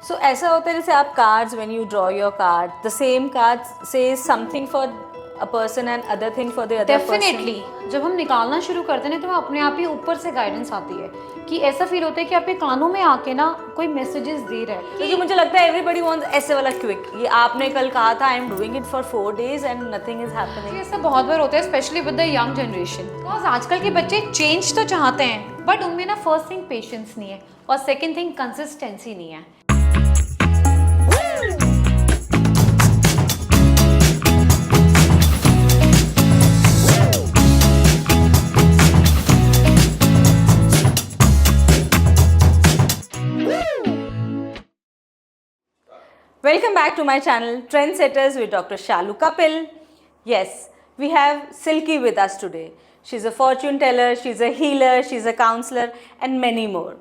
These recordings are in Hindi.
सो ऐसा होता है जैसे आप cards, when you draw your card, the same card से something for a person and other thing for the other person. Definitely जब हम निकालना शुरू करते हैं ना तो अपने आप ही ऊपर से गाइडेंस आती है कि ऐसा फील होता है कि आपके कानों में आके ना कोई मैसेजेस दे रहा है। क्योंकि मुझे लगता है एवरीबडी वांट्स ऐसे वाला क्विक, ये आपने कल कहा था I am doing it for 4 days and nothing is happening. ऐसा बहुत बार होता है specially with the young generation, because आजकल के बच्चे चेंज तो चाहते हैं बट उनमें ना फर्स्ट थिंग पेशेंस नहीं है और सेकंड थिंग कंसिस्टेंसी नहीं है। Welcome back to my channel Trendsetters with Dr. Shalu Kapil. Yes, we have Silky with us today. She's a fortune teller, she's a healer, she's a counselor and many more.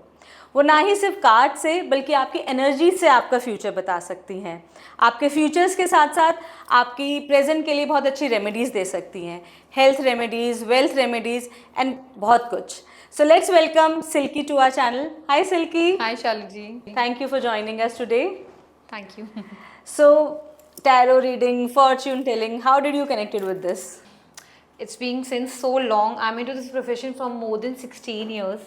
वो ना ही सिर्फ कार्ड से बल्कि आपकी एनर्जी से आपका फ्यूचर बता सकती हैं। आपके फ्यूचर्स के साथ साथ आपकी प्रेजेंट के लिए बहुत अच्छी रेमेडीज़ दे सकती हैं, health remedies, wealth remedies and बहुत कुछ। So let's welcome Silky to our channel. Hi Silky. Hi Shalu ji, Thank you for joining us today. Thank you. So, tarot reading, fortune telling, how did you connected with this? It's been since so long. I'm into this profession from more than 16 years.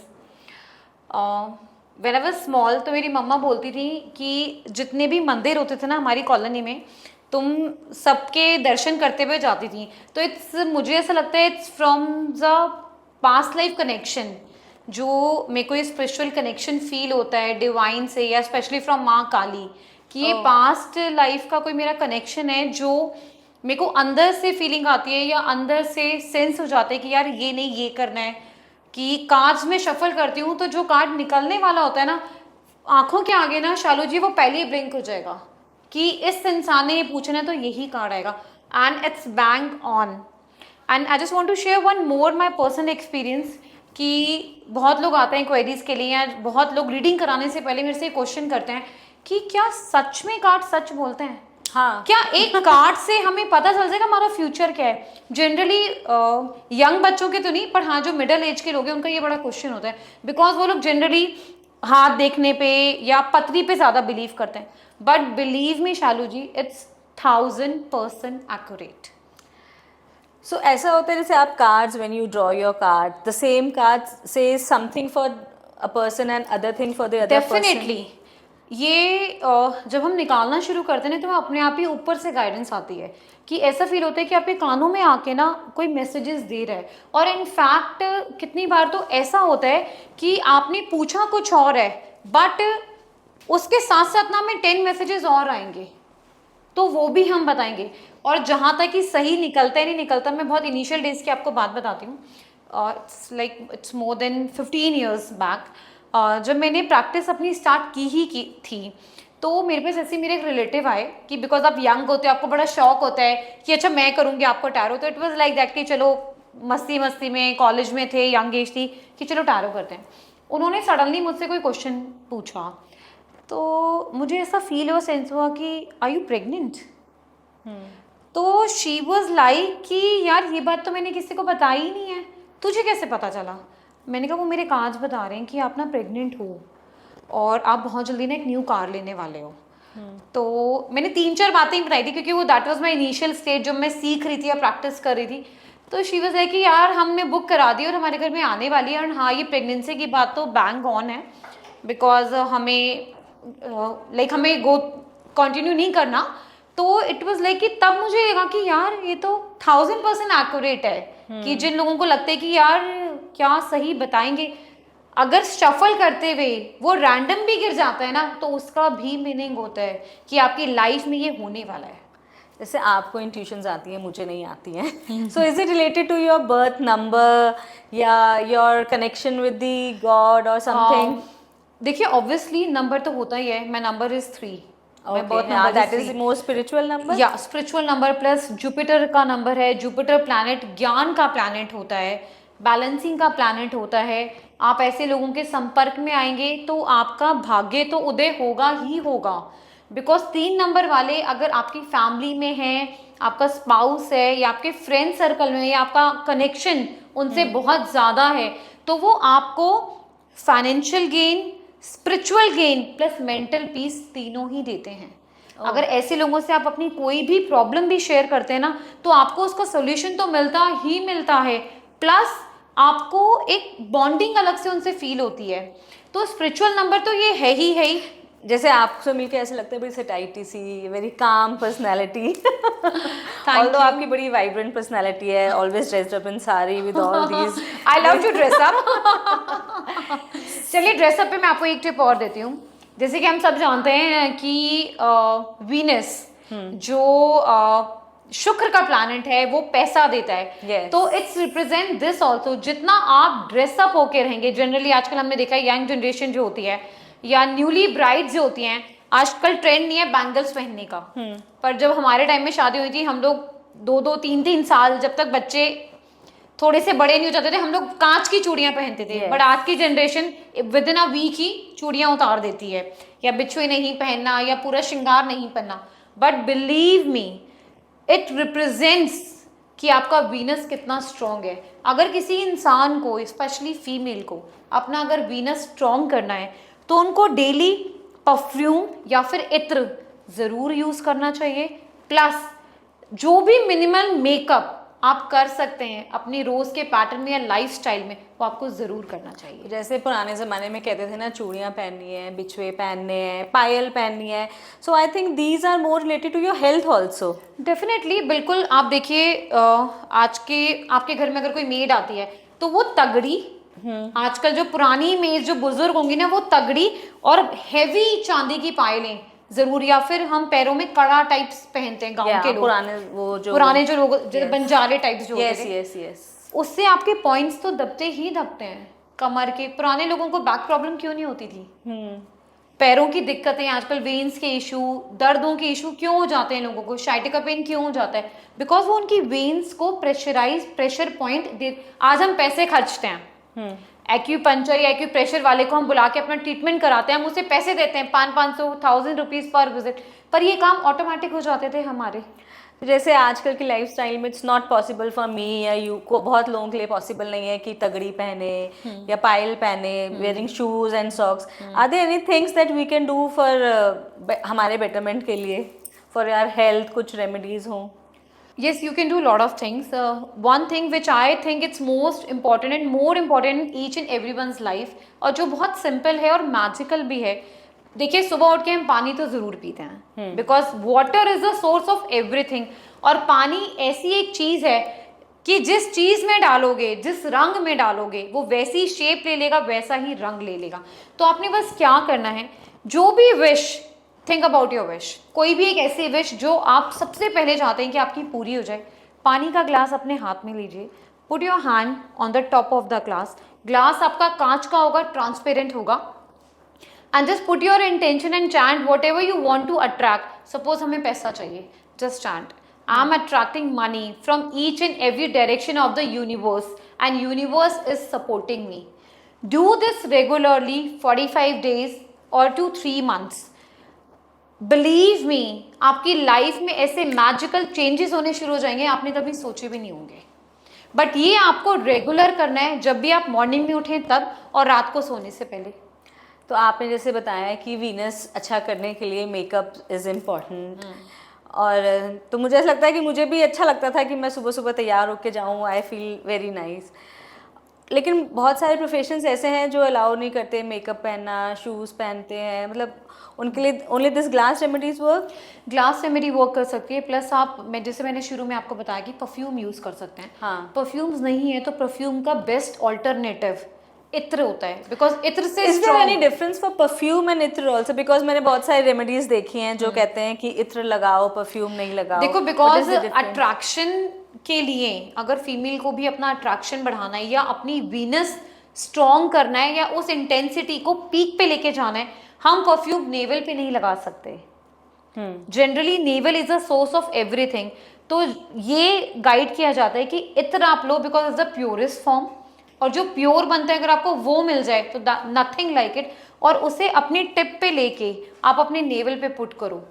When I was small, तो मेरी मम्मा बोलती थी कि जितने भी मंदिर होते थे ना हमारी कॉलोनी में, तुम सबके दर्शन करते हुए जाती थी। तो मुझे ऐसा लगता है it's from the past life connection, जो मेरे को ये स्पिरिचुअल कनेक्शन फील होता है डिवाइन से, या स्पेशली फ्रॉम माँ काली, कि ये पास्ट लाइफ का कोई मेरा कनेक्शन है जो मेरे को अंदर से फीलिंग आती है या अंदर से सेंस हो जाता है कि यार ये नहीं, ये करना है। कि कार्ड्स में शफल करती हूँ तो जो कार्ड निकलने वाला होता है ना आंखों के आगे ना शालू जी, वो पहले ही ब्लिंक हो जाएगा कि इस इंसान ने ये पूछना है तो यही कार्ड आएगा, and it's bang on. And I just want to share one more my personal experience कि बहुत लोग आते हैं क्वेरीज के लिए या बहुत लोग रीडिंग कराने से पहले मेरे से क्वेश्चन करते हैं कि क्या सच में कार्ड सच बोलते हैं? हाँ, क्या एक कार्ड से हमें पता चल जाएगा हमारा फ्यूचर क्या है? जनरली यंग बच्चों के तो नहीं, पर हाँ जो मिडिल एज के लोग हैं उनका ये बड़ा क्वेश्चन होता है, बिकॉज वो लोग जनरली हाथ देखने पे या पत्री पे ज़्यादा बिलीव करते हैं। But believe me Shalu ji, it's 1000% accurate. so ऐसा होता है जैसे आप cards, when you draw your card, the same card से something for a person and other thing for the other person. Definitely ये जब हम निकालना शुरू करते हैं तो अपने आप ही ऊपर से गाइडेंस आती है कि ऐसा फील होता है कि आपके कानों में आके ना कोई मैसेजेस दे रहा है। और इनफैक्ट कितनी बार तो ऐसा होता है कि आपने पूछा कुछ और है बट उसके साथ साथ ना हमें 10 मैसेजेस और आएंगे, तो वो भी हम बताएंगे। और जहाँ तक कि सही निकलता है नहीं निकलता, मैं बहुत इनिशियल डेज की आपको बात बताती हूँ। It's more than 15 years back, जब मैंने प्रैक्टिस अपनी स्टार्ट की थी, तो मेरे पास ऐसे मेरे एक रिलेटिव आए कि बिकॉज आप यंग होते हो, आपको बड़ा शौक होता है कि अच्छा मैं करूँगी आपको टैरो। तो इट वाज लाइक दैट कि चलो मस्ती मस्ती में कॉलेज में थे, यंग एज थी कि चलो टैरो करते हैं। उन्होंने सडनली मुझसे कोई क्वेश्चन पूछा तो मुझे ऐसा फील हुआ, सेंस हुआ कि आर यू प्रेग्नेंट? तो शी वॉज लाइक कि यार ये बात तो मैंने किसी को बताई ही नहीं है, तुझे कैसे पता चला? मैंने कहा वो मेरे कार्ड्स बता रहे हैं कि आप ना प्रेग्नेंट हो और आप बहुत जल्दी ना एक न्यू कार लेने वाले हो। तो मैंने 3-4 बातें ही बताई थी क्योंकि वो that was my initial stage जब मैं सीख रही थी या प्रैक्टिस कर रही थी। तो शी वाज लाइक कि यार हमने बुक करा दी और हमारे घर में आने वाली है, और हाँ ये प्रेगनेंसी की बात तो बैंग ऑन है, बिकॉज हमें लाइक हमें गो कंटिन्यू नहीं करना। तो इट वाज लाइक कि तब मुझे लगा कि यार ये तो 1000% एक्यूरेट है कि जिन लोगों को लगता है कि यार क्या सही बताएंगे, अगर शफल करते हुए वो रैंडम भी गिर जाता है ना तो उसका भी मीनिंग होता है कि आपकी लाइफ में ये होने वाला है। जैसे आपको इंट्यूशंस आती हैं, मुझे नहीं आती हैं। So is it related to your birth number या your connection with the god और समथिंग? देखिए ऑब्वियसली नंबर तो होता ही है, my number is 3। That is more spiritual number. या स्पिरिचुअल नंबर प्लस जुपिटर का नंबर है। जुपिटर प्लैनेट ज्ञान का प्लैनेट होता है, बैलेंसिंग का प्लैनेट होता है। आप ऐसे लोगों के संपर्क में आएंगे तो आपका भाग्य तो उदय होगा ही होगा, बिकॉज 3 नंबर वाले अगर आपकी फैमिली में है, आपका स्पाउस है या आपके फ्रेंड सर्कल में या आपका कनेक्शन उनसे बहुत ज़्यादा है, तो वो आपको financial gain, spiritual gain plus mental peace तीनों ही देते हैं। अगर ऐसे लोगों से आप अपनी कोई भी प्रॉब्लम भी शेयर करते हैं ना, तो आपको उसका सोल्यूशन तो मिलता ही मिलता है, प्लस आपको एक बॉन्डिंग अलग से उनसे फील होती है। तो स्पिरिचुअल नंबर तो ये है ही है ही। जैसे आपसे मिलके ऐसे लगता है बड़ी सेटाइटी सी, वेरी काम पर्सनैलिटी। ऑल्दो आपकी बड़ी वाइब्रेंट पर्सनैलिटी है, always dressed up in sari with all these. I love to dress up. चलिए ड्रेसअप पे मैं आपको एक टिप और देती हूँ। जैसे कि हम सब जानते हैं कि वीनस जो शुक्र का प्लैनेट है वो पैसा देता है। Yes. तो इट्स रिप्रेजेंट दिस ऑल्सो। जितना आप ड्रेसअप होके रहेंगे, जनरली आजकल हमने देखा है यंग जनरेशन जो होती है या न्यूली ब्राइड जो होती हैं, आजकल ट्रेंड नहीं है बैंगल्स पहनने का। पर जब हमारे टाइम में शादी हुई थी, हम लोग 2-2 3-3 साल जब तक बच्चे थोड़े से बड़े नहीं हो जाते थे, हम लोग कांच की चूड़ियां पहनते थे। Yes. बट आज की generation within a week ही चूड़ियां उतार देती है, या बिछुए नहीं पहनना या पूरा श्रृंगार नहीं पहनना। But believe me, it represents कि आपका वीनस कितना स्ट्रॉन्ग है। अगर किसी इंसान को, स्पेशली फीमेल को, अपना अगर वीनस स्ट्रॉन्ग करना है तो उनको डेली परफ्यूम या फिर इत्र ज़रूर यूज़ करना चाहिए। प्लस जो भी मिनिमल मेकअप आप कर सकते हैं अपनी रोज के पैटर्न में या लाइफस्टाइल में, वो आपको ज़रूर करना चाहिए। जैसे पुराने ज़माने में कहते थे ना, चूड़ियाँ पहननी है, बिछुए पहनने हैं, पायल पहननी है। So I think these are more related to your health also. Definitely, बिल्कुल। आप देखिए आज के आपके घर में अगर कोई मेड आती है तो वो तगड़ी, आजकल जो पुरानी मेड जो बुजुर्ग होंगी ना, वो तगड़ी और हेवी चांदी की पायलें जरूर, या फिर हम पैरों में कड़ा टाइप्स पहनते हैं गांव के लोग, पुराने जो लोग बंजारे टाइप्स जो होते थे। Yes yes. उससे आपके पॉइंट्स तो दबते ही दबते हैं कमर के। पुराने लोगों को बैक प्रॉब्लम क्यों नहीं होती थी? पैरों की दिक्कतें, आजकल वेन्स के इशू, दर्दों के इशू क्यों हो जाते हैं लोगों को, साइटिका पेन क्यों हो जाता है? बिकॉज वो उनकी वेन्स को प्रेशर पॉइंट दे। आज हम पैसे खर्चते हैं, एक्यूपंचर या एक्यूप्रेशर वाले को हम बुला के अपना ट्रीटमेंट कराते हैं, हम उसे पैसे देते हैं 500-1000 रुपीज पर विजिट, पर ये काम ऑटोमेटिक हो जाते थे हमारे। जैसे आजकल की लाइफस्टाइल में it's not possible for me या यू को, बहुत लोगों के लिए पॉसिबल नहीं है कि तगड़ी पहने या पायल पहने, wearing shoes and socks. Are there any things that we can do for हमारे बेटरमेंट के लिए, फॉर आवर हेल्थ? कुछ रेमेडीज हों? Yes, you can do a lot of things. One thing which I think it's most important and more important in each and everyone's life, और जो बहुत सिंपल है और मैजिकल भी है। देखिए, सुबह उठ के हम पानी तो ज़रूर पीते हैं, because water is the source of everything. और पानी ऐसी एक चीज़ है कि जिस चीज़ में डालोगे, जिस रंग में डालोगे, वो वैसी शेप ले लेगा, वैसा ही रंग ले लेगा। तो आपने बस क्या करना है, जो भी wish, think about your wish, कोई भी एक ऐसी विश जो आप सबसे पहले चाहते हैं कि आपकी पूरी हो जाए। पानी का ग्लास अपने हाथ में लीजिए, put your hand on the top of the glass. Glass आपका कांच का होगा, ट्रांसपेरेंट होगा, and just put your intention and chant whatever you want to attract. Suppose हमें पैसा चाहिए, just chant, I am attracting money from each and every direction of the universe and universe is supporting me. Do this regularly 45 days और to 3 months। बिलीव मी, आपकी लाइफ में ऐसे मैजिकल चेंजेस होने शुरू हो जाएंगे, आपने कभी सोचे भी नहीं होंगे। बट ये आपको रेगुलर करना है, जब भी आप मॉर्निंग में उठें तब, और रात को सोने से पहले। तो आपने जैसे बताया कि वीनस अच्छा करने के लिए मेकअप इज़ इम्पॉर्टेंट, और तो मुझे ऐसा लगता है कि मुझे भी अच्छा लगता था कि मैं सुबह सुबह तैयार होकर जाऊँ, आई फील वेरी नाइस। लेकिन बहुत सारे प्रोफेशंस ऐसे हैं जो अलाउ नहीं करते मेकअप पहनना, शूज़ पहनते हैं, मतलब उनके लिए only this glass remedies work? Glass remedy work कर सकती है, प्लस आप, जैसे मैंने शुरू में आपको बताया कि परफ्यूम यूज़ कर सकते हैं। हाँ, परफ्यूम्स नहीं है तो परफ्यूम का बेस्ट ऑल्टरनेटिव इत्र होता है, बिकॉज इत्र से is there any difference for perfume and इत्र आल्सो? बिकॉज मैंने बहुत सारी रेमेडीज देखी हैं जो कहते हैं कि इत्र लगाओ, परफ्यूम नहीं लगाओ। देखो, बिकॉज अट्रैक्शन के लिए, अगर फीमेल को भी अपना अट्रैक्शन बढ़ाना है या अपनी वीनस स्ट्रॉन्ग करना है या उस इंटेंसिटी को पीक पे लेके जाना है, हम परफ्यूम नेवल पे नहीं लगा सकते। Generally navel is a source of everything. तो ये गाइड किया जाता है कि इत्र आप लो, because is the purest form, और जो प्योर बनता है अगर आपको वो मिल जाए तो नथिंग लाइक इट। और उसे अपनी टिप पे लेके आप अपने नेवल पे पुट करो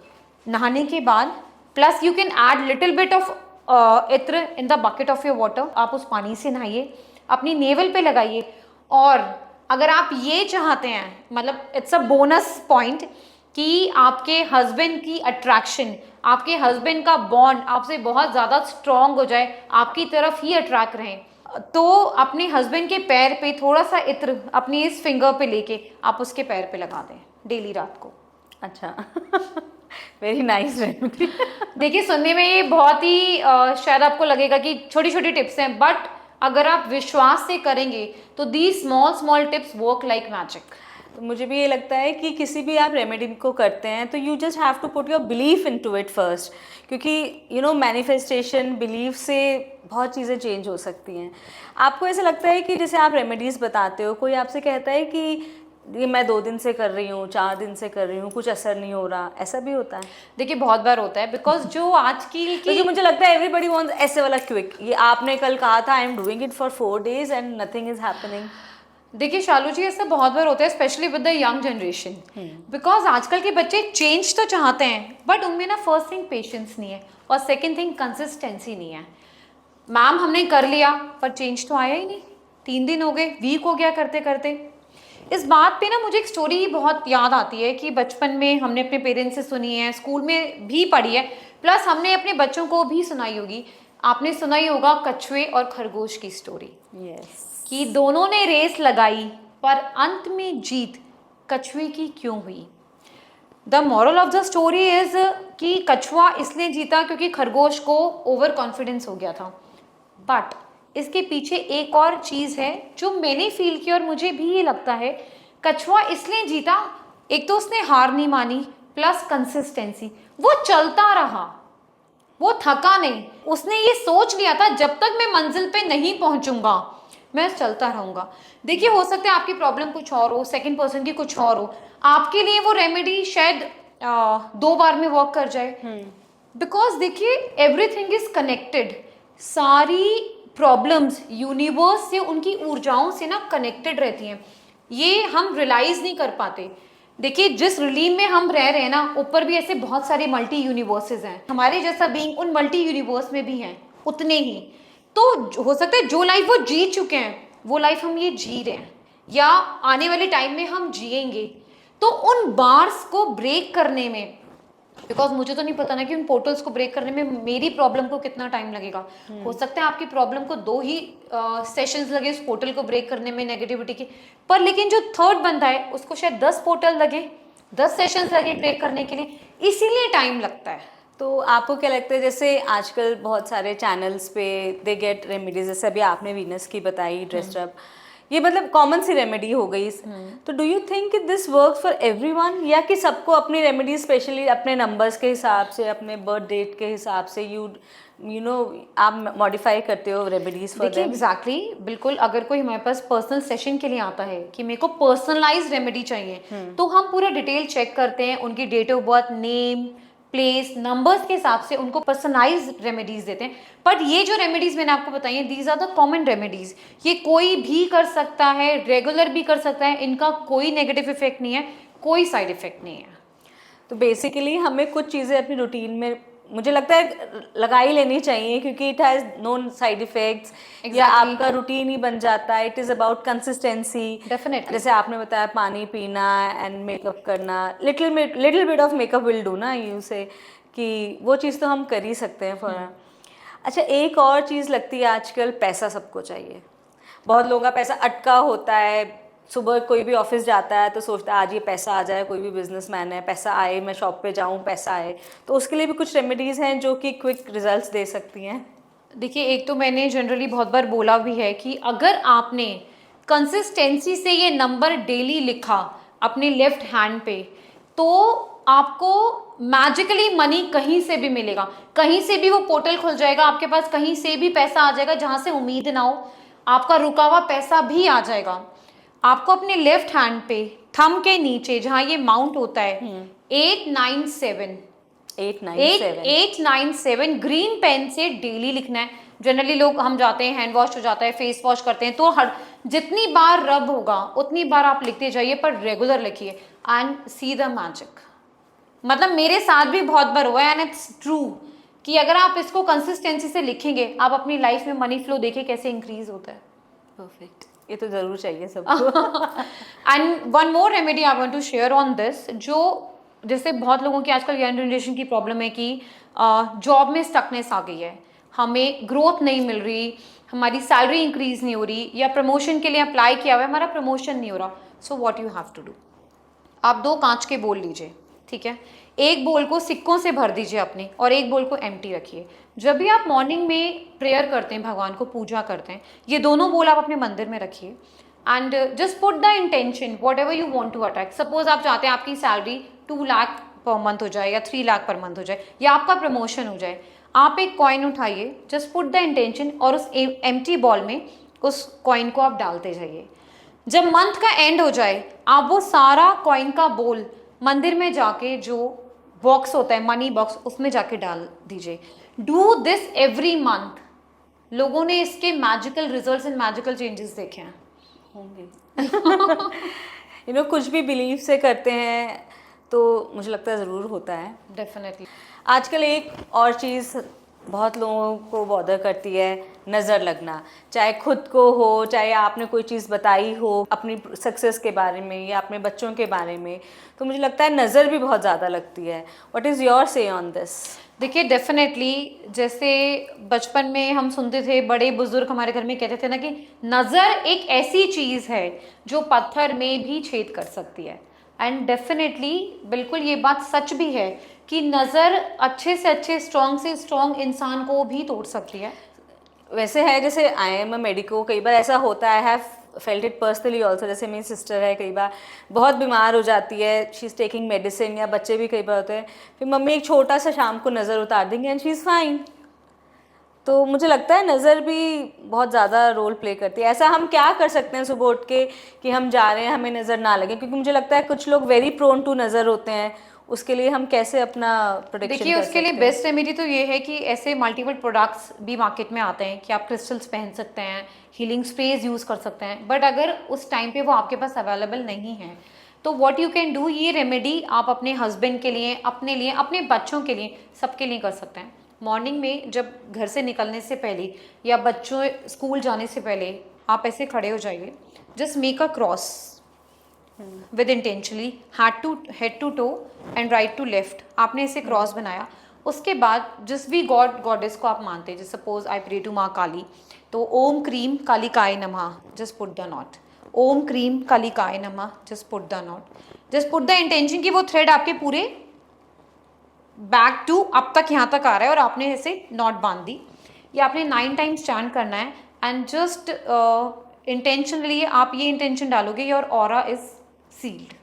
नहाने के बाद। Plus you can add little bit of इत्र in the bucket of your water. आप उस पानी से नहाइए, अपनी नेवल पे लगाइए, और अगर आप ये चाहते हैं, मतलब इट्स अ बोनस पॉइंट कि आपके हस्बैंड की अट्रैक्शन, आपके हस्बैंड का बॉन्ड आपसे बहुत ज़्यादा स्ट्रॉन्ग हो जाए, आपकी तरफ ही अट्रैक्ट रहें, तो अपने हस्बैंड के पैर पे थोड़ा सा इत्र अपनी इस फिंगर पे लेके आप उसके पैर पे लगा दें डेली रात को। अच्छा वेरी नाइस रेमेडी। देखिए सुनने में ये बहुत ही शायद आपको लगेगा कि छोटी छोटी टिप्स हैं, बट अगर आप विश्वास से करेंगे तो the small small tips work like magic. तो मुझे भी ये लगता है कि किसी भी आप रेमेडी को करते हैं तो you just have to put your belief into it first, क्योंकि यू नो मैनिफेस्टेशन बिलीफ से बहुत चीज़ें चेंज हो सकती हैं। आपको ऐसा लगता है कि जैसे आप रेमेडीज़ बताते हो, कोई आपसे कहता है कि ये मैं 2 दिन से कर रही हूँ, 4 दिन से कर रही हूँ, कुछ असर नहीं हो रहा, ऐसा भी होता है? देखिए बहुत बार होता है, बिकॉज जो आज की क्योंकि मुझे लगता है एवरीबडी वांट्स ऐसे वाला क्विक, ये आपने कल कहा था I am doing it for 4 days and nothing is happening. देखिए शालू जी ऐसा बहुत बार होता है, specially with the young generation, because आजकल के बच्चे चेंज तो चाहते हैं बट उनमें ना फर्स्ट थिंग पेशेंस नहीं है और सेकंड थिंग कंसिस्टेंसी नहीं है। मैम हमने कर लिया पर चेंज तो आया ही नहीं, 3 दिन हो गए, वीक हो गया करते करते। इस बात पे ना मुझे एक स्टोरी बहुत याद आती है कि बचपन में हमने अपने पेरेंट्स से सुनी है, स्कूल में भी पढ़ी है, प्लस हमने अपने बच्चों को भी सुनाई होगी। आपने सुना ही होगा कछुए और खरगोश की स्टोरी। यस। कि दोनों ने रेस लगाई पर अंत में जीत कछुए की क्यों हुई। The moral of the story is कि कछुआ इसलिए जीता क्योंकि खरगोश को ओवर कॉन्फिडेंस हो गया था। बट इसके पीछे एक और चीज़ है जो मैंने फील की और मुझे भी ये लगता है, कछुआ इसलिए जीता, एक तो उसने हार नहीं मानी, प्लस कंसिस्टेंसी, वो चलता रहा, वो थका नहीं। उसने ये सोच लिया था जब तक मैं मंजिल पे नहीं पहुंचूंगा मैं चलता रहूंगा। देखिए हो सकता है आपकी प्रॉब्लम कुछ और हो, सेकंड पर्सन की कुछ और हो, आपके लिए वो रेमेडी शायद 2 बार में वर्क कर जाए। बिकॉज देखिए एवरीथिंग इज कनेक्टेड, सारी प्रॉब्लम्स यूनिवर्स से, उनकी ऊर्जाओं से ना कनेक्टेड रहती हैं, ये हम रियलाइज नहीं कर पाते। देखिए जिस रिलीम में हम रह रहे हैं ना, ऊपर भी ऐसे बहुत सारे मल्टी यूनिवर्सेस हैं, हमारे जैसा बीइंग उन मल्टी यूनिवर्स में भी हैं उतने ही। तो हो सकता है जो लाइफ वो जी चुके हैं वो लाइफ हम ये जी रहे हैं या आने वाले टाइम में हम जिएंगे। तो उन बार्स को ब्रेक करने में, बिकॉज मुझे तो नहीं पता ना कि उन पोर्टल्स को ब्रेक करने में मेरी प्रॉब्लम को कितना टाइम लगेगा। हो सकता है आपकी प्रॉब्लम को 2 ही सेशंस लगे उस पोर्टल को ब्रेक करने में नेगेटिविटी के, पर लेकिन जो थर्ड बंदा है उसको शायद 10 पोर्टल लगे, 10 सेशंस लगे ब्रेक करने के लिए, इसीलिए टाइम लगता है। तो आपको क्या लगता है, जैसे आजकल बहुत सारे चैनल्स पे दे गेट रेमेडीज, जैसे अभी आपने वीनस की बताई ड्रेस्ड अप, ये मतलब कॉमन सी रेमेडी हो गई। तो डू यू थिंक कि दिस वर्क फॉर एवरीवन, या कि सबको अपनी रेमेडी स्पेशली अपने नंबर्स के हिसाब से, अपने बर्थ डेट के हिसाब से यू नो आप मॉडिफाई करते हो रेमेडीज फॉर देम? एग्जैक्टली, बिल्कुल। अगर कोई हमारे पास पर्सनल सेशन के लिए आता है कि मेरे को पर्सनलाइज रेमेडी चाहिए, तो हम पूरा डिटेल चेक करते हैं, उनकी date of birth, name, place, numbers के हिसाब से उनको पर्सनलाइज रेमेडीज देते हैं। बट ये जो रेमेडीज मैंने आपको बताई हैं, these are the common remedies, ये कोई भी कर सकता है, रेगुलर भी कर सकता है, इनका कोई नेगेटिव इफेक्ट नहीं है, कोई साइड इफेक्ट नहीं है। तो बेसिकली हमें कुछ चीज़ें अपनी रूटीन में मुझे लगता है लगा ही लेनी चाहिए, क्योंकि it has no side effects, या आपका रूटीन ही बन जाता है। It is about consistency. Definitely. जैसे आपने बताया पानी पीना एंड मेकअप करना, little bit of makeup will do ना, यू से कि वो चीज़ तो हम कर ही सकते हैं फॉर। अच्छा, एक और चीज़ लगती है आजकल, पैसा सबको चाहिए। बहुत लोगों का पैसा अटका होता है, सुबह कोई भी ऑफिस जाता है तो सोचता है आज ये पैसा आ जाए, कोई भी बिजनेसमैन है, पैसा आए, मैं शॉप पे जाऊँ, पैसा आए। तो उसके लिए भी कुछ रेमेडीज़ हैं जो कि क्विक रिजल्ट्स दे सकती हैं? देखिए एक तो मैंने जनरली बहुत बार बोला भी है कि अगर आपने कंसिस्टेंसी से ये नंबर डेली लिखा अपने लेफ्ट हैंड पे, तो आपको मैजिकली मनी कहीं से भी मिलेगा, कहीं से भी वो पोर्टल खुल जाएगा आपके पास, कहीं से भी पैसा आ जाएगा जहां से उम्मीद ना हो, आपका रुका हुआ पैसा भी आ जाएगा। आपको अपने लेफ्ट हैंड पे थंब के नीचे जहां ये माउंट होता है 897 ग्रीन पेन से डेली लिखना है। जनरली लोग, हम जाते हैं, हैंड वॉश हो जाता है, फेस वॉश करते हैं, तो हर जितनी बार रब होगा उतनी बार आप लिखते जाइए, पर रेगुलर लिखिए एंड सी द मैजिक। मतलब मेरे साथ भी बहुत बार हुआ है एंड इट्स ट्रू कि अगर आप इसको कंसिस्टेंसी से लिखेंगे, आप अपनी लाइफ में मनी फ्लो देखिए कैसे इंक्रीज होता है। परफेक्ट। ये तो ज़रूर चाहिए सबको। And one more remedy I want to share on this, जो जैसे बहुत लोगों की आजकल यंग जनरेशन की प्रॉब्लम है कि जॉब में स्टकनेस आ गई है, हमें ग्रोथ नहीं मिल रही, हमारी सैलरी इंक्रीज नहीं हो रही, या प्रमोशन के लिए अप्लाई किया हुआ है हमारा प्रमोशन नहीं हो रहा। So what you have to do, आप 2 कांच के बोल लीजिए, ठीक है, एक बोल को सिक्कों से भर दीजिए अपने और एक बोल को एम्प्टी रखिए। जब भी आप मॉर्निंग में प्रेयर करते हैं, भगवान को पूजा करते हैं, ये दोनों बोल आप अपने मंदिर में रखिए and just put the intention whatever you want to attract. Suppose आप चाहते हैं आपकी सैलरी 2 लाख पर मंथ हो जाए या 3 लाख पर मंथ हो जाए या आपका प्रमोशन हो जाए, आप एक कॉइन उठाइए, जस्ट पुट द इंटेंशन और उस एम्प्टी बॉल में उस कॉइन को आप डालते जाइए। जब मंथ का एंड हो जाए, आप वो सारा कॉइन का बोल मंदिर में जाके जो बॉक्स होता है मनी बॉक्स, उसमें जाके डाल दीजिए। Do this every month. लोगों ने इसके magical results and magical changes देखे हैं। होंगे। कुछ भी बिलीव से करते हैं तो मुझे लगता है ज़रूर होता है। डेफिनेटली। आजकल एक और चीज़ बहुत लोगों को बॉदर करती है, नज़र लगना, चाहे खुद को हो, चाहे आपने कोई चीज़ बताई हो अपनी सक्सेस के बारे में या अपने बच्चों के बारे में, तो मुझे लगता है नज़र भी बहुत ज़्यादा लगती है। व्हाट इज़ योर से ऑन दिस? देखिए डेफिनेटली, जैसे बचपन में हम सुनते थे, बड़े बुजुर्ग हमारे घर में कहते थे ना कि नज़र एक ऐसी चीज़ है जो पत्थर में भी छेद कर सकती है। एंड डेफिनेटली बिल्कुल ये बात सच भी है कि नज़र अच्छे से अच्छे, स्ट्रॉन्ग से स्ट्रॉन्ग इंसान को भी तोड़ सकती है। वैसे है, जैसे आई एम अ मेडिको, कई बार ऐसा होता है, I have felt it personally also. जैसे मेरी सिस्टर है, कई बार बहुत बीमार हो जाती है, शी इज़ टेकिंग मेडिसिन, या बच्चे भी कई बार होते हैं, फिर मम्मी एक छोटा सा शाम को नज़र उतार देंगे एंड शी इज़ फाइन। तो मुझे लगता है नज़र भी बहुत ज़्यादा रोल प्ले करती है। ऐसा हम क्या कर सकते हैं सुबह उठ के कि हम जा रहे हैं, हमें नज़र ना लगे? क्योंकि मुझे लगता है कुछ लोग वेरी प्रोन टू नज़र होते हैं, उसके लिए हम कैसे अपना प्रोटेक्शन देखिए कर उसके लिए सकते हैं? बेस्ट रेमेडी तो ये है कि ऐसे मल्टीपल प्रोडक्ट्स भी मार्केट में आते हैं कि आप क्रिस्टल्स पहन सकते हैं, हीलिंग स्प्रेज यूज़ कर सकते हैं, बट अगर उस टाइम पे वो आपके पास अवेलेबल नहीं है तो व्हाट यू कैन डू, ये रेमेडी आप अपने हस्बैंड के लिए, अपने लिए, अपने बच्चों के लिए, सबके लिए कर सकते हैं। मॉर्निंग में जब घर से निकलने से पहले या बच्चों स्कूल जाने से पहले आप ऐसे खड़े हो जाइए, just make a cross with intentionally head to toe and right to left. आपने इसे क्रॉस बनाया, उसके बाद जिस भी गॉड गॉडेस को आप मानते हैं, जैसे सपोज आई प्रे टू माँ काली, तो ओम क्रीम कालिकाय नमः, जस्ट पुट द नॉट। ओम क्रीम कालिकाय नमः, just put the knot. Just put the intention कि वो थ्रेड आपके पूरे बैक टू अब तक यहाँ तक आ रहा है और आपने ऐसे नॉट बांध दी। ये आपने 9 टाइम्स चैंट करना है एंड जस्ट इंटेंशनली आप ये इंटेंशन डालोगे, योर ऑरा इज सील्ड।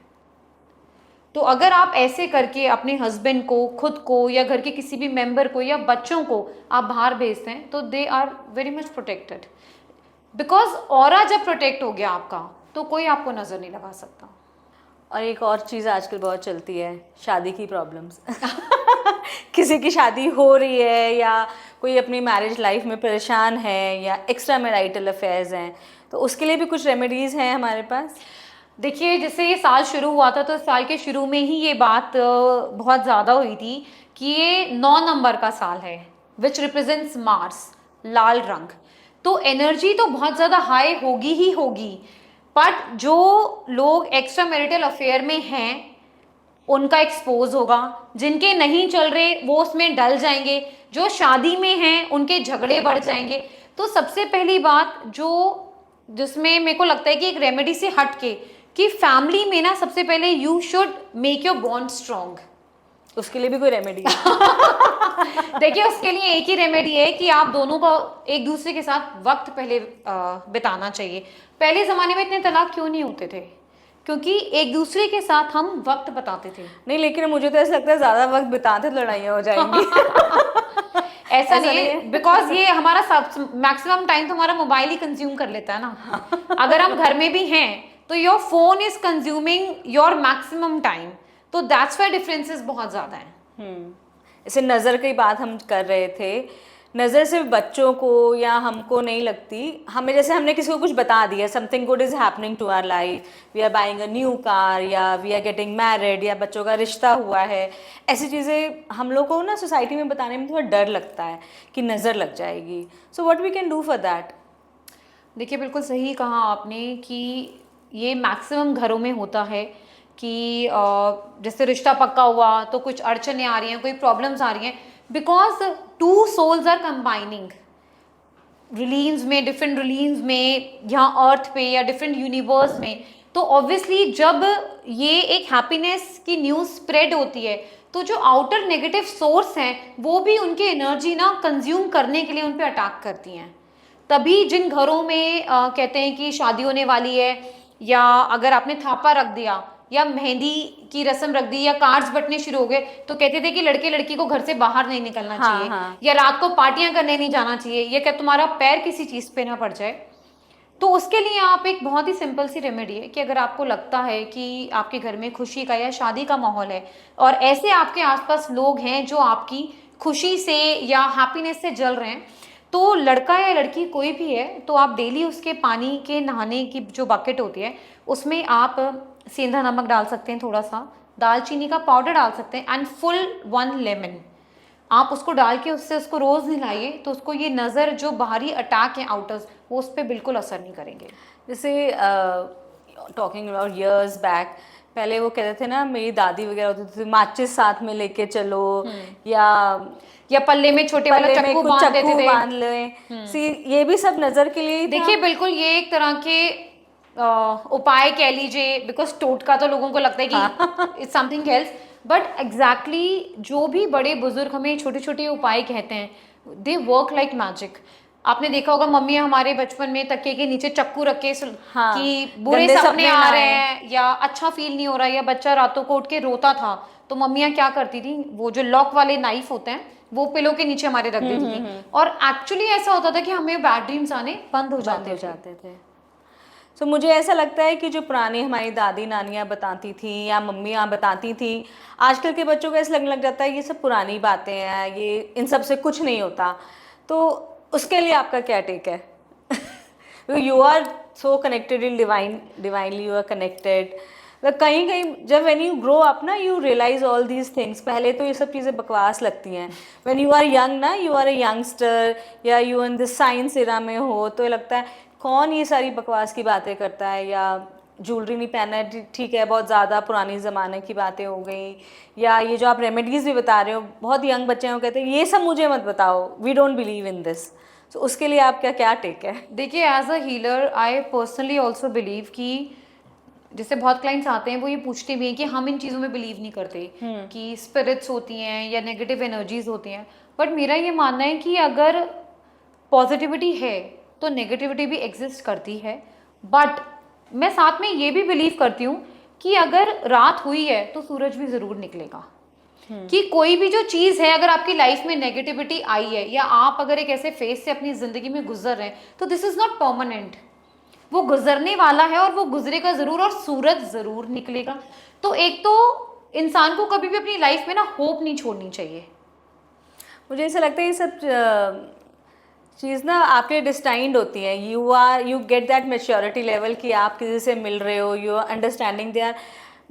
तो अगर आप ऐसे करके अपने हस्बैंड को, खुद को, या घर के किसी भी मेंबर को या बच्चों को आप बाहर भेजते हैं तो they are very much protected, because aura जब प्रोटेक्ट हो गया आपका तो कोई आपको नजर नहीं लगा सकता। और एक और चीज़ आजकल बहुत चलती है, शादी की प्रॉब्लम्स। किसी की शादी हो रही है या कोई अपनी मैरिज लाइफ में परेशान है या एक्स्ट्रा मैरिटल अफेयर्स हैं, तो उसके लिए भी कुछ रेमेडीज़ हैं हमारे पास? देखिए जैसे ये साल शुरू हुआ था तो साल के शुरू में ही ये बात बहुत ज़्यादा हुई थी कि ये 9 नंबर का साल है, विच रिप्रेजेंट्स मार्स, लाल रंग। तो एनर्जी तो बहुत ज़्यादा हाई होगी ही होगी, बट जो लोग एक्स्ट्रा मैरिटल अफेयर में हैं उनका एक्सपोज होगा, जिनके नहीं चल रहे वो उसमें डल जाएंगे, जो शादी में हैं उनके झगड़े बढ़ जाएंगे। तो सबसे पहली बात जो जिसमें मेरे को लगता है कि एक रेमेडी से हट के कि फैमिली में ना सबसे पहले you should make your bond strong. उसके लिए भी कोई रेमेडी है? देखिए उसके लिए एक ही रेमेडी है कि आप दोनों को एक दूसरे के साथ वक्त पहले बिताना चाहिए। पहले ज़माने में इतने तलाक क्यों नहीं होते थे? क्योंकि एक दूसरे के साथ हम वक्त बिताते थे। नहीं, लेकिन मुझे तो ऐसा लगता है ज़्यादा वक्त बिताते तो लड़ाइयाँ हो जाएंगी। ऐसा नहीं है, बिकॉज ये हमारा मैक्सिमम टाइम तो हमारा मोबाइल ही कंज्यूम कर लेता है ना। अगर हम घर में भी हैं तो your phone is consuming your maximum time, तो दैट्स वाई डिफरेंसेस बहुत ज़्यादा हैं। जैसे नज़र की बात हम कर रहे थे, नज़र सिर्फ बच्चों को या हमको नहीं लगती, हमें जैसे हमने किसी को कुछ बता दिया, something good is happening to our life, we are buying a new car या वी आर गेटिंग मैरिड या बच्चों का रिश्ता हुआ है, ऐसी चीज़ें हम लोग को ना सोसाइटी में बताने में थोड़ा डर लगता है कि नज़र लग जाएगी। So what we can do for that? देखिए बिल्कुल सही कहा आपने कि ये मैक्सिमम घरों में होता है कि जैसे रिश्ता पक्का हुआ तो कुछ अड़चने आ रही हैं, कोई प्रॉब्लम्स आ रही हैं, because two souls are combining realms में, डिफरेंट रिलीज में, यहाँ अर्थ पे या डिफरेंट यूनिवर्स में। तो ऑब्वियसली जब ये एक हैप्पीनेस की न्यूज़ स्प्रेड होती है तो जो आउटर नेगेटिव सोर्स हैं वो भी उनकी एनर्जी ना कंज्यूम करने के लिए उन पे अटैक करती हैं। तभी जिन घरों में कहते हैं कि शादी होने वाली है, या अगर आपने थापा रख दिया या मेहंदी की रस्म रख दी या कार्ड्स बंटने शुरू हो गए, तो कहते थे कि लड़के लड़की को घर से बाहर नहीं निकलना हाँ, चाहिए, हाँ। या रात को पार्टियां करने नहीं जाना चाहिए, या क्या तुम्हारा पैर किसी चीज पे ना पड़ जाए। तो उसके लिए आप एक बहुत ही सिंपल सी रेमेडी है कि अगर आपको लगता है कि आपके घर में खुशी का या शादी का माहौल है और ऐसे आपके आसपास लोग हैं जो आपकी खुशी से या हैप्पीनेस से जल रहे हैं, तो लड़का या लड़की कोई भी है तो आप डेली उसके पानी के नहाने की जो बकेट होती है उसमें आप सेंधा नमक डाल सकते हैं, थोड़ा सा दालचीनी का पाउडर डाल सकते हैं, एंड फुल 1 लेमन आप उसको डाल के उससे उसको रोज़ नहलाइए, तो उसको ये नज़र जो बाहरी अटैक है आउटर्स, वो उस पर बिल्कुल असर नहीं करेंगे। जैसे टॉकिंग अबाउट इयर्स बैक, पहले वो कहते थे ना, मेरी दादी वगैरह होती थी माचिस साथ में लेके चलो, या पल्ले में छोटे वाला पल्ले में चक्कू कुछ बांध देते चक्कू थे। बांध लें। सी ये भी सब नजर के लिए ही था। देखिए बिल्कुल ये एक तरह के उपाय कह लीजिए, बिकॉज टोटका तो लोगों को लगता है कि it's something else, but exactly जो भी बड़े बुजुर्ग हमें छोटे छोटे उपाय कहते हैं, दे वर्क लाइक मैजिक। आपने देखा होगा मम्मी हमारे बचपन में तकिए के नीचे चक्कू रख के हाँ, कि बुरे गंदे सपने सपने आ ना रहे आए। हैं या अच्छा फील नहीं हो रहा या बच्चा रातों को उठ के रोता था, तो मम्मियाँ क्या करती थी, वो जो लॉक वाले नाइफ होते हैं वो पिलो के नीचे हमारे रख देती थी, और एक्चुअली ऐसा होता था कि हमें बैड ड्रीम्स आने बंद हो जाते थे। तो मुझे ऐसा लगता है कि जो पुरानी हमारी दादी नानियाँ बताती थी या मम्मियाँ बताती थी, आजकल के बच्चों को ऐसा लगने लग जाता है ये सब पुरानी बातें हैं, ये इन सब से कुछ नहीं होता। तो उसके लिए आपका क्या टेक है? You are so connected in divinely you are connected. कहीं कहीं जब व्हेन यू ग्रो अप ना, you realise all these things. पहले तो ये सब चीज़ें बकवास लगती हैं। व्हेन यू आर यंग ना, यू आर ए यंगस्टर या you in this science era में हो, तो लगता है कौन ये सारी बकवास की बातें करता है, या ज्वेलरी नहीं पहनना है, ठीक है, बहुत ज़्यादा पुरानी ज़माने की बातें हो गई, या ये जो आप रेमेडीज़ भी बता रहे हो, बहुत यंग बच्चे हैं वो कहते हैं ये सब मुझे मत बताओ, we don't believe in this. तो उसके लिए आपका क्या टेक है? देखिए as a healer I personally also believe कि जैसे बहुत क्लाइंट्स आते हैं वो ये पूछते भी हैं कि हम इन चीज़ों में बिलीव नहीं करते कि स्पिरिट्स होती हैं या नेगेटिव एनर्जीज होती हैं, बट मेरा ये मानना है कि अगर पॉजिटिविटी है तो नेगेटिविटी भी एग्जिस्ट करती है। बट मैं साथ में ये भी बिलीव करती हूँ कि अगर रात हुई है तो सूरज भी ज़रूर निकलेगा। कि कोई भी जो चीज़ है, अगर आपकी लाइफ में नेगेटिविटी आई है या आप अगर एक ऐसे फेज से अपनी ज़िंदगी में गुजर रहे हैं, तो दिस इज़ नॉट परमानेंट, वो गुजरने वाला है और वो गुजरेगा ज़रूर और सूरज ज़रूर निकलेगा। तो एक तो इंसान को कभी भी अपनी लाइफ में ना होप नहीं छोड़नी चाहिए। मुझे ऐसा लगता है ये सब चीज़ ना आपके डिस्टाइंड होती है। You get that maturity level कि आप किसी से मिल रहे हो, यू आर अंडरस्टैंडिंग देयर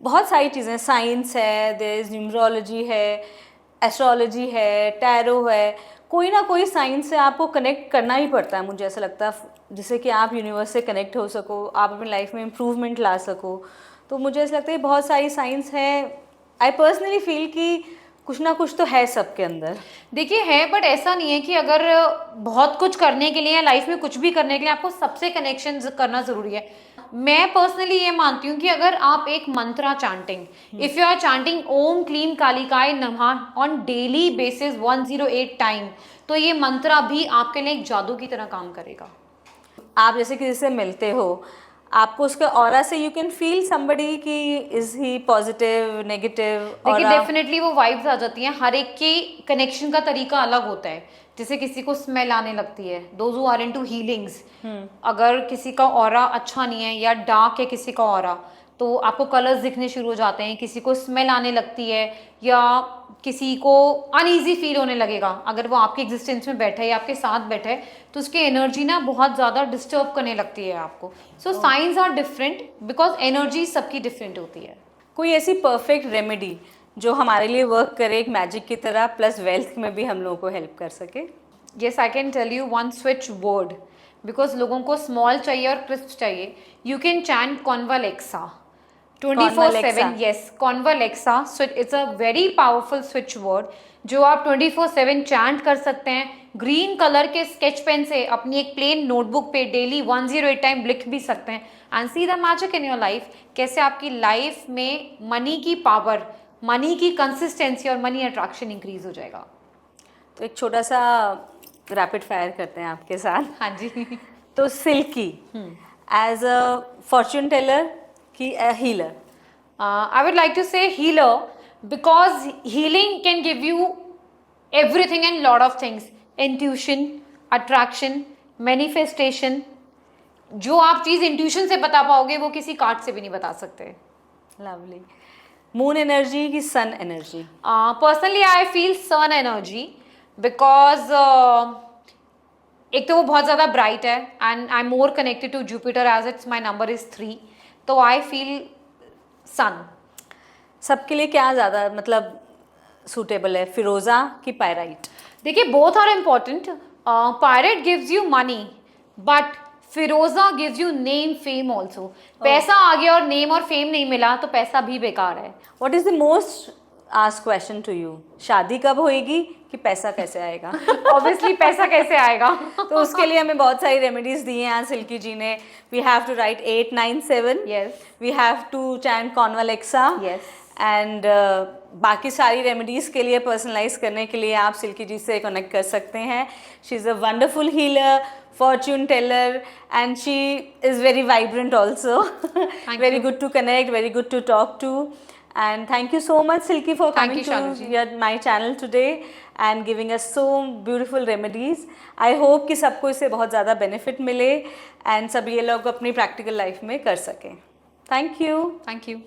बहुत सारी चीज़ें, साइंस है, देयर इज न्यूमरोलॉजी है, एस्ट्रोलॉजी है, टैरो है, कोई ना कोई साइंस से आपको कनेक्ट करना ही पड़ता है, मुझे ऐसा लगता है, जिससे कि आप यूनिवर्स से कनेक्ट हो सको, आप अपनी लाइफ में इम्प्रूवमेंट ला सको। तो मुझे ऐसा लगता है बहुत सारी साइंस है। आई पर्सनली फील कि कुछ ना कुछ तो है सबके अंदर। देखिए है, बट ऐसा नहीं है कि अगर बहुत कुछ करने के लिए या लाइफ में कुछ भी करने के लिए आपको सबसे कनेक्शन करना ज़रूरी है। मैं पर्सनली ये मानती हूँ कि अगर आप एक मंत्रा chanting, if you are chanting ओम क्लीम कालिकाय नमः ऑन डेली बेसिस 108 टाइम, तो ये मंत्रा भी आपके लिए एक जादू की तरह काम करेगा। आप जैसे किसी से मिलते हो, आपको उसके ऑरा से यू कैन फील समबडी कि इज ही पॉजिटिव, नेगेटिव। देखिए डेफिनेटली वो वाइब्स आ जाती हैं। हर एक के कनेक्शन का तरीका अलग होता है। जैसे किसी को स्मेल आने लगती है, those who are into healings, अगर किसी का ऑरा अच्छा नहीं है या डार्क है किसी का ऑरा, तो आपको कलर्स दिखने शुरू हो जाते हैं। किसी को स्मेल आने लगती है या किसी को अनईजी फील होने लगेगा, अगर वो आपके एग्जिस्टेंस में बैठा है या आपके साथ बैठा है तो उसकी एनर्जी ना बहुत ज़्यादा डिस्टर्ब करने लगती है आपको। So science are different because energy सबकी डिफरेंट होती है। कोई ऐसी परफेक्ट रेमेडी जो हमारे लिए वर्क करे एक मैजिक की तरह, प्लस वेल्थ में भी हम लोगों को हेल्प कर सके? Yes, I can tell you one switch word because लोगों को स्मॉल चाहिए और क्रिस्प चाहिए, यू कैन चैंट कॉन्वालेक्सा 24/7. यस, कॉन्वालेक्सा. So it's a very powerful switch word जो आप 24/7 चैंट कर सकते हैं. ग्रीन कलर के स्केच पेन से अपनी एक प्लेन नोटबुक पे डेली 108 टाइम लिख भी सकते हैं and see the magic in your life. कैसे आपकी लाइफ में मनी की पावर, मनी की कंसिस्टेंसी और मनी अट्रैक्शन इंक्रीज हो जाएगा. तो एक छोटा सा रैपिड फायर करते हैं आपके साथ. हाँ जी. तो Silky as a fortune teller की healer. I would like to say healer because healing can give you everything and lot of things. Intuition, attraction, manifestation. जो आप चीज़ इंट्यूशन से बता पाओगे वो किसी कार्ड से भी नहीं बता सकते. लवली. मून एनर्जी की sun energy. Personally I feel sun energy because एक तो वो बहुत ज़्यादा ब्राइट है and I am more connected to Jupiter as it's my number is 3. तो आई फील सन. सबके लिए क्या ज़्यादा मतलब सूटेबल है, फिरोज़ा की पायराइट? देखिए both are important. Pyrite gives you money but फिरोजा gives you name fame also. पैसा आ गया और नेम और फेम नहीं मिला तो पैसा भी बेकार है. What is the most asked question to you? शादी कब होएगी कि पैसा कैसे आएगा? ऑब्वियसली पैसा कैसे आएगा. तो उसके लिए हमें बहुत सारी रेमेडीज दी हैं सिल्की जी ने. We have to write 897. Yes. We have to chant कॉन्वालेक्सा. Yes. एंड बाकी सारी रेमेडीज़ के लिए पर्सनलाइज करने के लिए आप सिल्की जी से कनेक्ट कर सकते हैं. She is a wonderful healer, fortune teller, and she is very vibrant also. Very good to connect, very good to talk to. And thank you so much Silky for coming to my channel today and giving us so beautiful remedies. I hope कि सबको इससे बहुत ज़्यादा benefit मिले and सब ये लोग अपनी practical life में कर सकें. Thank you. Thank you.